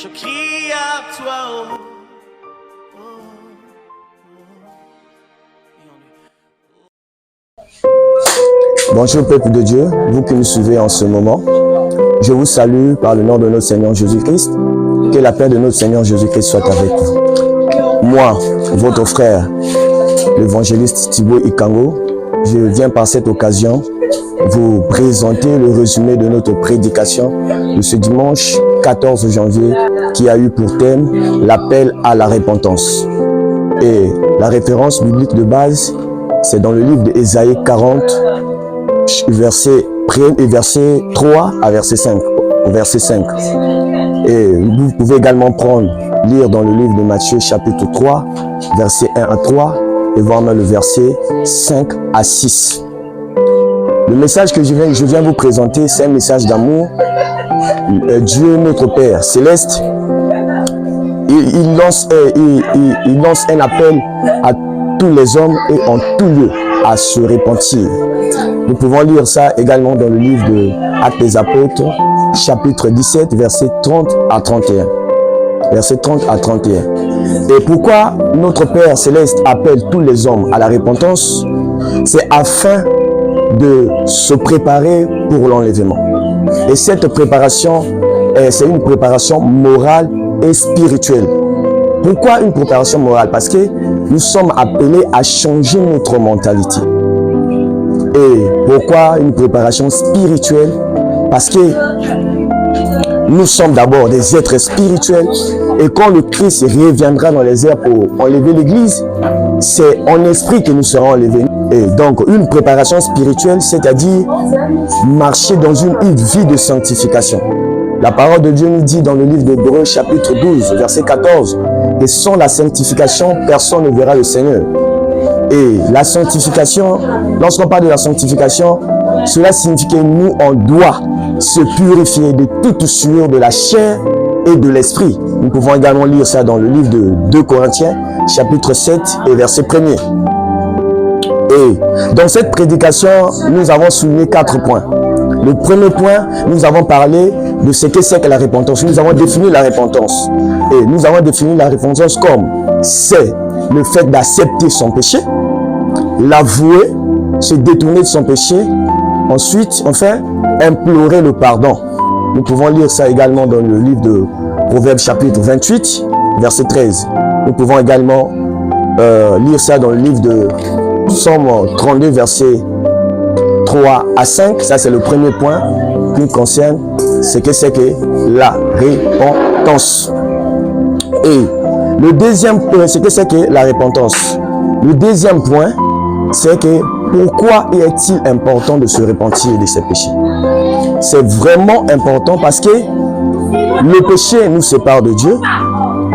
je crie à toi. Oh. Bonjour peuple de Dieu, vous qui nous suivez en ce moment. Je vous salue par le nom de notre Seigneur Jésus-Christ. Que la paix de notre Seigneur Jésus-Christ soit avec vous. Moi, votre frère, l'évangéliste Thibaut Ikango, je viens par cette occasion vous présenter le résumé de notre prédication de ce dimanche 14 janvier qui a eu pour thème l'appel à la repentance. Et la référence biblique de base, c'est dans le livre d'Ésaïe 40, verset 3 à verset 5. Et vous pouvez également lire dans le livre de Matthieu chapitre 3, verset 1 à 3, et voir même le verset 5 à 6. Le message que je viens vous présenter, c'est un message d'amour. Dieu, notre Père céleste, il lance un appel à tous les hommes et en tout lieu à se repentir. Nous pouvons lire ça également dans le livre de Actes des Apôtres, chapitre 17, verset 30 à 31. Verset 30 à 31. Et pourquoi notre Père céleste appelle tous les hommes à la repentance? C'est afin de se préparer pour l'enlèvement. Et cette préparation, c'est une préparation morale et spirituelle. Pourquoi une préparation morale? Parce que nous sommes appelés à changer notre mentalité. Et pourquoi une préparation spirituelle? Parce que nous sommes d'abord des êtres spirituels et quand le Christ reviendra dans les airs pour enlever l'Église, c'est en esprit que nous serons enlevés. Et donc une préparation spirituelle, c'est-à-dire marcher dans une vie de sanctification. La parole de Dieu nous dit dans le livre d'Hébreux chapitre 12, verset 14, et sans la sanctification, personne ne verra le Seigneur. Et la sanctification, lorsqu'on parle de la sanctification, cela signifie que nous, on doit se purifier de toute souillure de la chair et de l'esprit. Nous pouvons également lire ça dans le livre de 2 Corinthiens, chapitre 7 et verset 1er. Et dans cette prédication, nous avons souligné 4 points. Le premier point, nous avons parlé de ce que c'est que la repentance. Nous avons défini la repentance. Et nous avons défini la repentance comme c'est le fait d'accepter son péché, l'avouer, se détourner de son péché, ensuite, enfin, implorer le pardon. Nous pouvons lire ça également dans le livre de Proverbes chapitre 28, verset 13. Nous pouvons également lire ça dans le livre de Psaume 32, verset 3 à 5. Ça, c'est le premier point qui nous concerne, ce que c'est que la repentance. Et le deuxième point, c'est que c'est que la repentance. Le deuxième point, c'est que pourquoi est-il important de se repentir de ses péchés? C'est vraiment important parce que le péché nous sépare de Dieu.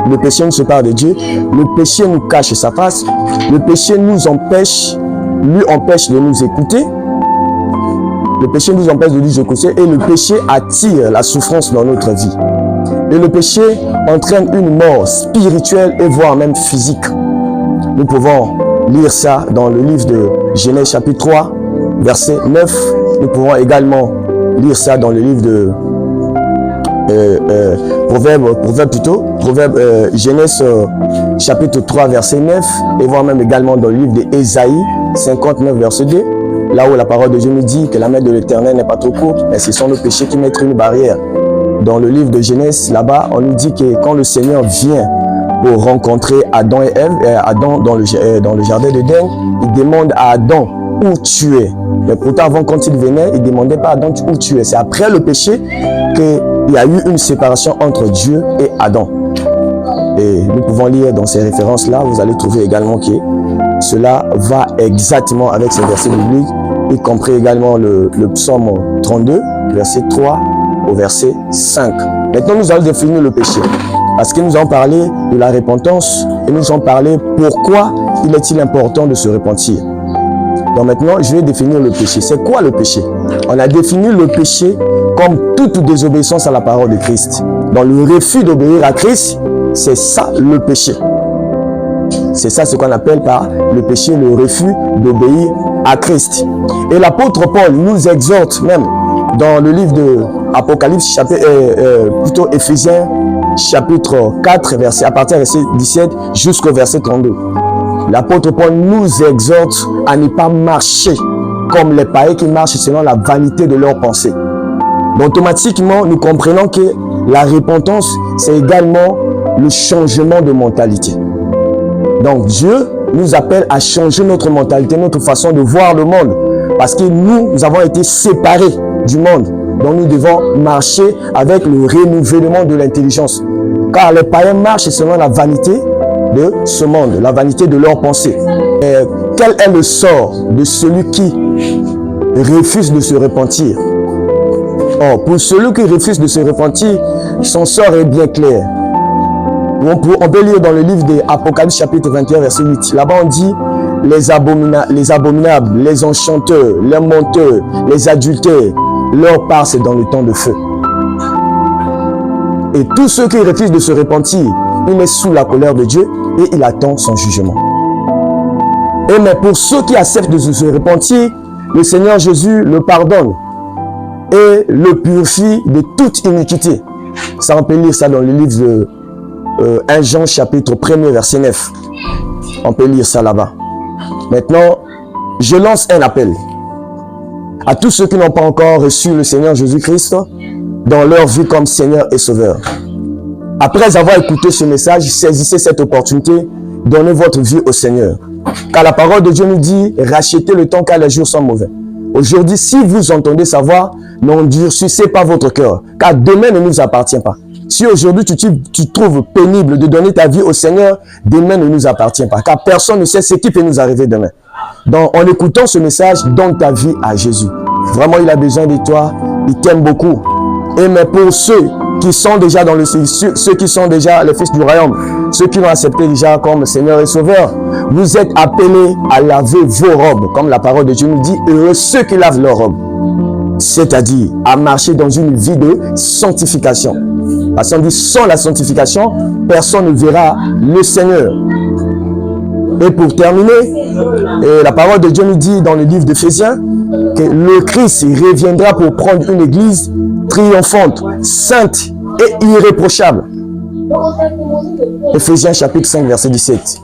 Le péché nous sépare de Dieu. Le péché nous cache sa face. Le péché nous empêche, lui empêche de nous écouter. Le péché nous empêche de nous écouter et le péché attire la souffrance dans notre vie. Et le péché entraîne une mort spirituelle et voire même physique. Nous pouvons lire ça dans le livre de Genèse chapitre 3, verset 9. Nous pouvons également lire ça dans le livre de Genèse chapitre 3, verset 9. Et voire même également dans le livre d'Ésaïe 59, verset 2. Là où la parole de Dieu nous dit que la main de l'Éternel n'est pas trop courte, mais ce sont nos péchés qui mettent une barrière. Dans le livre de Genèse, là-bas, on nous dit que quand le Seigneur vient pour rencontrer Adam et Ève, Adam dans le jardin d'Éden, il demande à Adam où tu es. Mais pourtant, avant, quand il venait, il ne demandait pas à Adam où tu es. C'est après le péché qu'il y a eu une séparation entre Dieu et Adam. Et nous pouvons lire dans ces références-là, vous allez trouver également que cela va exactement avec ces versets bibliques, y compris également le psaume 32, verset 3 au verset 5. Maintenant, nous allons définir le péché. Parce que nous allons parler de la repentance et nous allons parler pourquoi il est-il important de se repentir. Donc maintenant, je vais définir le péché. C'est quoi le péché? On a défini le péché comme toute désobéissance à la parole de Christ. Dans le refus d'obéir à Christ, c'est ça le péché. C'est ça ce qu'on appelle par le péché, le refus d'obéir à Christ. Et l'apôtre Paul nous exhorte même dans le livre de Apocalypse, plutôt Éphésiens chapitre 4, à partir du verset 17 jusqu'au verset 32. L'apôtre Paul nous exhorte à ne pas marcher comme les païens qui marchent selon la vanité de leurs pensées. Donc, automatiquement, nous comprenons que la repentance, c'est également le changement de mentalité. Donc, Dieu nous appelle à changer notre mentalité, notre façon de voir le monde. Parce que nous avons été séparés du monde. Donc, nous devons marcher avec le renouvellement de l'intelligence. Car les païens marchent selon la vanité de ce monde, la vanité de leurs pensées. Et quel est le sort de celui qui refuse de se repentir? Or, pour celui qui refuse de se repentir, son sort est bien clair. On peut lire dans le livre d'Apocalypse chapitre 21 verset 8. Là-bas on dit les abominables, les enchanteurs, les menteurs, les adultères, leur part c'est dans le temps de feu. Et tous ceux qui refusent de se repentir, il est sous la colère de Dieu et il attend son jugement. Et mais pour ceux qui acceptent de se repentir, le Seigneur Jésus le pardonne et le purifie de toute iniquité. Ça, on peut lire ça dans le livre de 1 Jean chapitre 1er verset 9. On peut lire ça là-bas. Maintenant, je lance un appel à tous ceux qui n'ont pas encore reçu le Seigneur Jésus-Christ dans leur vie comme Seigneur et Sauveur. Après avoir écouté ce message, saisissez cette opportunité, donnez votre vie au Seigneur. Car la parole de Dieu nous dit, rachetez le temps car les jours sont mauvais. Aujourd'hui, si vous entendez sa voix, n'endurcissez pas votre cœur, car demain ne nous appartient pas. Si aujourd'hui tu trouves pénible de donner ta vie au Seigneur, demain ne nous appartient pas, car personne ne sait ce qui peut nous arriver demain. Donc, en écoutant ce message, donne ta vie à Jésus. Vraiment, il a besoin de toi, il t'aime beaucoup. Et mais pour ceux qui sont déjà dans le ceux qui sont déjà les fils du royaume, ceux qui l'ont accepté déjà comme Seigneur et Sauveur, vous êtes appelés à laver vos robes, comme la parole de Dieu nous dit, heureux ceux qui lavent leurs robes. C'est-à-dire à marcher dans une vie de sanctification. Parce qu'on dit sans la sanctification, personne ne verra le Seigneur. Et pour terminer, la parole de Dieu nous dit dans le livre d'Éphésiens que le Christ reviendra pour prendre une église triomphante, sainte et irréprochable. Éphésiens chapitre 5 verset 17.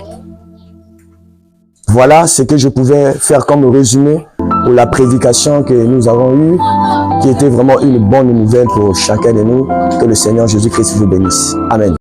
Voilà ce que je pouvais faire comme résumé pour la prédication que nous avons eue, qui était vraiment une bonne nouvelle pour chacun de nous. Que le Seigneur Jésus-Christ vous bénisse. Amen.